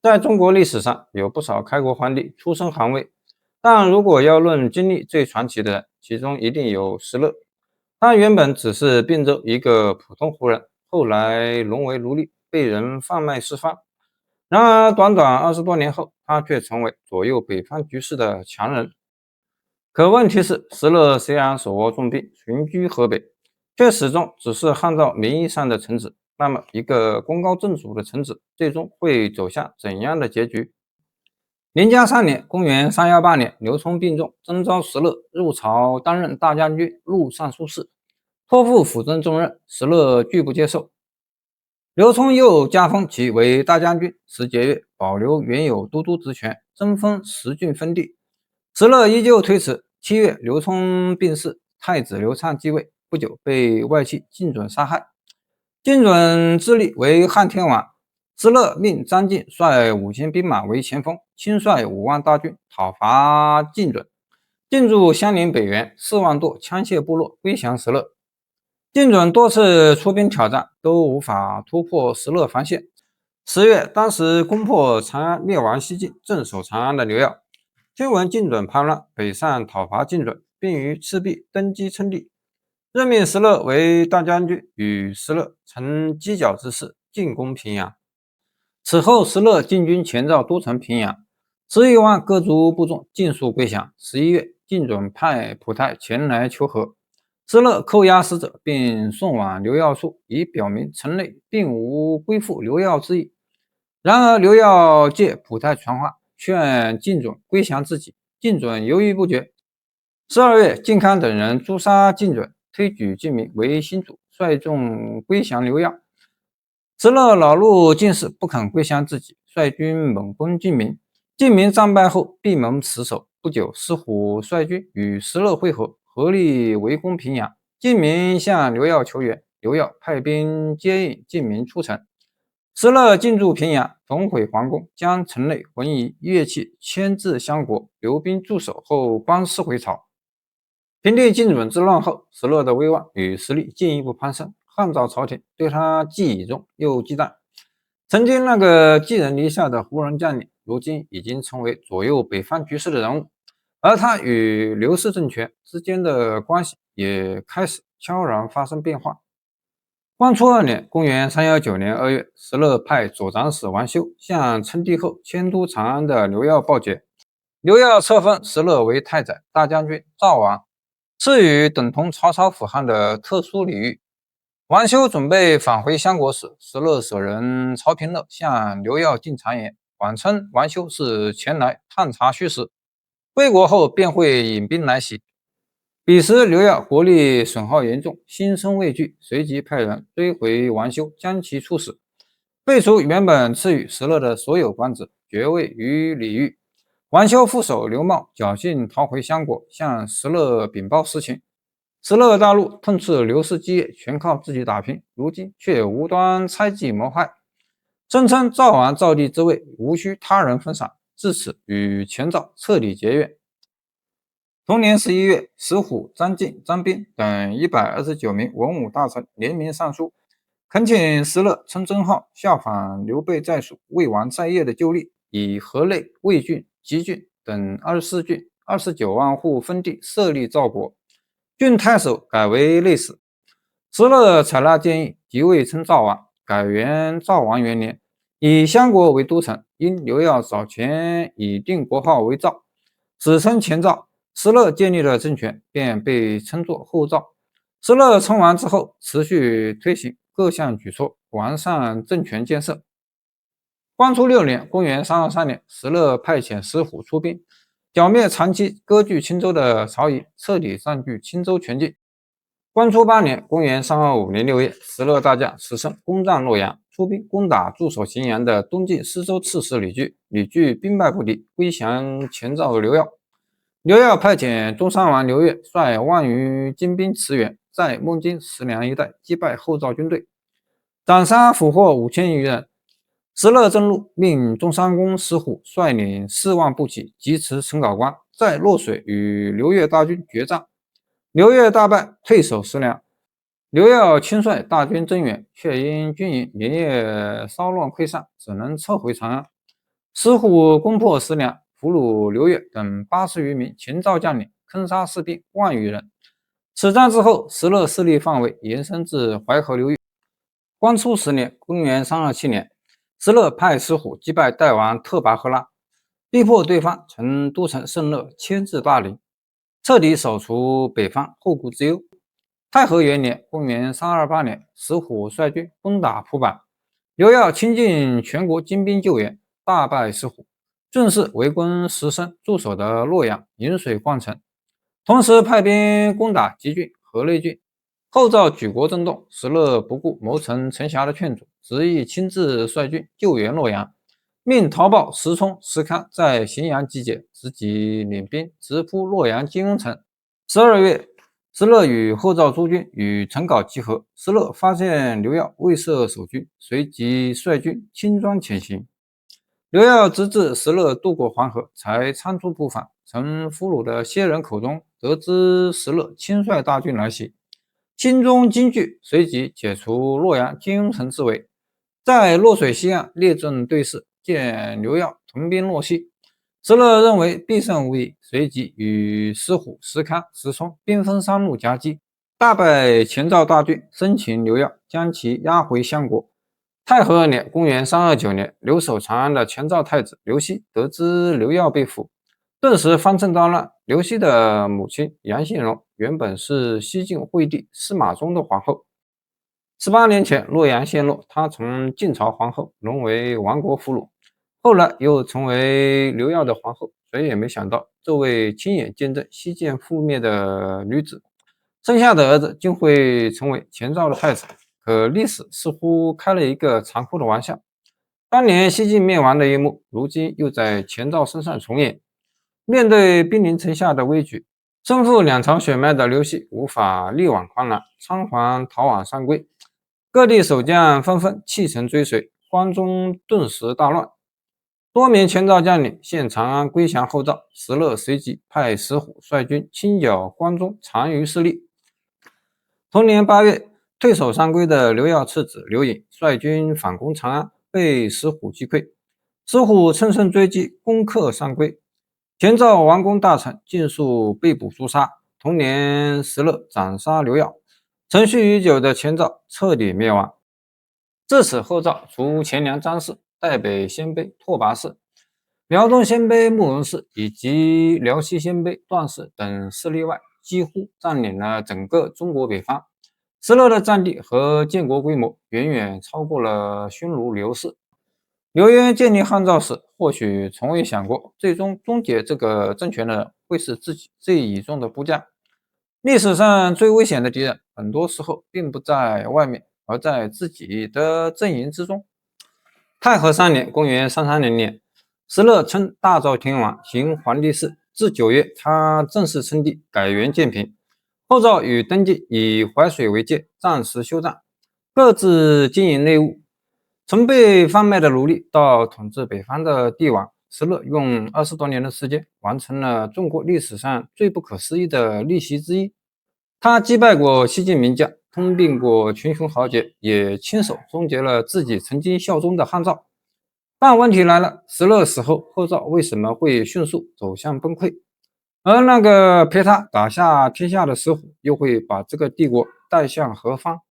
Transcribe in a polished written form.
在中國歷史上，有不少開國皇帝出身寒微，但如果要論經歷最傳奇的人，其中一定有石勒。他原本只是并州一個普通胡人，後來淪為奴隸，被人販賣四方。然而短短20多年後，他卻成為左右北方局勢的強人。可問題是，石勒雖然手握重兵，群居河北，卻始終只是漢朝名義上的臣子。那麼一個功高震主的臣子，最終會走向怎樣的結局？寧嘉3年，公元318年，劉琮病重，徵召石勒入朝擔任大將軍、錄尚書事，托付輔政重任，石勒拒不接受。劉琮又加封其為大將軍，時節鉞，保留原有都督職權，增封10郡分地。石勒依舊推辭。7月，劉琮病逝，太子劉暢繼位，不久被外戚靳準殺害。靳準自立為漢天王，石勒命張晉率5000兵馬為前鋒，親率5萬大軍討伐靳準，進駐襄陵北原，4萬多槍械部落歸降石勒。靳準多次出兵挑戰，都無法突破石勒防線。10月，當時攻破長安、滅亡西晉、鎮守長安的劉耀，聽聞靳準叛亂，北上討伐靳準，並於赤壁登基稱帝，任命石勒為大將軍，與石勒成犄角之勢，進攻平陽。此後，石勒進軍前趙都城平陽，11萬各族部眾盡數歸降。11月，靳準派蒲太前來求和，石勒扣押使者，並送往劉耀處，以表明城內並無歸附劉耀之意。然而，劉耀借蒲太傳話，勸靳準歸降自己，靳準猶豫不決。12月，靳康等人誅殺靳準，推舉靳明為新主，率眾歸降劉耀。石勒惱怒靳氏不肯歸降自己，率軍猛攻靳明。靳明戰敗後，閉門死守。不久，石虎率軍與石勒會合，合力圍攻平陽。靳明向劉耀求援，劉耀派兵接應靳明出城。石勒進駐平陽，焚毀皇宮，將城內渾儀樂器遷至襄國，留兵駐守後班師回朝。平定靳準之亂後，石勒的威望與實力進一步攀升，漢朝朝廷對他既倚重又忌憚。曾經那個寄人籬下的胡人將領，如今已經成為左右北方局勢的人物，而他與劉氏政權之間的關係也開始悄然發生變化。光初2年，公元319年2月，石勒派左長史王修向称帝後遷都長安的劉耀報捷。劉耀冊封石勒為太宰、大將軍、趙王，賜予等同曹操府漢的特殊禮遇。王修準備返回襄國時，石勒舍人曹平樂向劉耀進讒言，謊稱王修是前來探查虛實，歸國後便會引兵來襲。彼時劉耀國力損耗嚴重，心生畏懼，隨即派人追回王修，將其處死，廢除原本賜予石勒的所有官職、爵位與禮遇。王修副手劉茂僥倖逃回襄國，向石勒稟報實情。石勒大怒，痛斥劉氏基業全靠自己打拼，如今卻無端猜忌謀害，聲稱趙王趙地之位無需他人分賞，自此與前趙徹底結怨。同年11月，石虎、張晉、張彬等129名文武大臣聯名上書，懇請石勒稱真號，效仿劉備在蜀、魏王在邺的舊例，以河內、魏郡、吉郡等24郡29萬戶分地設立趙國，郡太守改為內史。石勒採納建議，即位稱趙王，改元趙王元年，以襄國為都城。因劉耀早前以定國號為趙，史稱前趙。石勒建立了政權，便被稱作後趙。石勒稱王之後，持續推行各項舉措，完善政權建設。光初6年，公元323年，石勒派遣石虎出兵，剿滅長期割據青州的曹營，徹底占據青州全境。光初8年，公元325年6月，石勒大將石胜攻占洛陽，出兵攻打駐守荥陽的東晉司州刺史李據，李據兵敗不敵，歸降前趙劉耀。劉耀派遣中山王劉越率萬餘精兵馳援，在孟津、石梁一帶擊敗後趙軍隊，斬殺俘獲5000餘人。石勒震怒，命中山公石虎率領4萬步騎疾馳陳皋關，在洛水與劉越大軍決戰，劉越大敗，退守石梁。劉耀親率大軍增援，卻因軍營連夜騷亂潰散，只能撤回長安。石虎攻破石梁，俘虜劉越等80餘名前赵将領，坑殺士兵10000餘人。此戰之後，石勒勢力範圍延伸至淮河流域。光初10年，公元327年，石勒派石虎擊敗代王特拔荷拉，逼迫對方從都城聖樂遷至大陵，徹底掃除北方後顧之憂。太和元年，公元328年，石虎率軍攻打蒲坂，劉耀傾盡全國精兵救援，大敗石虎，順勢圍攻石生駐守的洛陽，引水灌城，同時派兵攻打吉郡、河內郡。後趙舉國震動，石勒不顧謀臣陳霞的勸阻，執意親自率軍救援洛陽，命陶豹、石衝、石堪在荥陽集結，自己領兵直撲洛陽金庸城。12月，石勒與後趙諸軍與陳皋集合，石勒發現劉耀未設守軍，隨即率軍輕裝前行。劉耀直至石勒渡過黃河，才倉促布防。從俘虜的些人口中得知石勒親率大軍來襲，心中驚懼，隨即解除洛陽金庸城之圍，在洛水西岸列陣對峙，見劉耀屯兵洛西，石勒認為必勝無疑，隨即與石虎、石堪、石衝兵分3路夾擊，大敗前趙大軍，生擒劉耀，將其押回相國。太和2年，公元329年，留守長安的前趙太子劉熙得知劉耀被俘，頓時方寸大亂。劉熙的母親楊信榮原本是西晉惠帝司馬衷的皇後。18年前，洛陽陷落，她從晉朝皇後淪為亡國俘虜，後來又成為劉耀的皇後。誰也沒想到，這位親眼見證西晉覆滅的女子，生下的兒子竟會成為前趙的太子。可歷史似乎開了一個殘酷的玩笑，當年西晉滅亡的一幕，如今又在前趙身上重演。面對兵臨城下的危局，身負2朝血脈的劉熙無法力挽狂瀾，倉皇逃往上邽。各地守將紛紛棄城追隨，關中頓時大亂。多名前趙將領獻長安歸降後趙，石勒隨即派石虎率軍清剿關中殘餘勢力。同年8月，退守上邽的劉耀次子劉穎率軍反攻長安，被石虎擊潰。石虎乘勝追擊，攻克上邽。前趙王公大臣盡數被捕誅殺。同年，石勒斬殺劉耀，存續已久的前趙徹底滅亡。自此，後趙除前涼張氏、代北鮮卑拓跋氏、遼東鮮卑慕容氏以及遼西鮮卑段氏等勢力外，幾乎佔領了整個中國北方。石勒的戰地和建國規模遠遠超過了匈奴劉氏。劉淵建立漢趙時，或許從未想過，最終終結這個政權的人會是自己最倚重的部將。歷史上最危險的敵人，很多時候並不在外面，而在自己的陣營之中。太和3年，公元330年，石勒稱大趙天王，行皇帝事。至9月，他正式稱帝，改元建平。後趙與登進以淮水為界，暫時休戰，各自經營內務。從被販賣的奴隸到統治北方的帝王，石勒用20多年的時間，完成了中國歷史上最不可思議的逆襲之一。他擊敗過西晉名將，吞併過群雄豪傑，也親手終結了自己曾經效忠的漢趙。但問題來了，石勒死後，後趙為什麼會迅速走向崩潰？而那個陪他打下天下的石虎，又會把這個帝國帶向何方？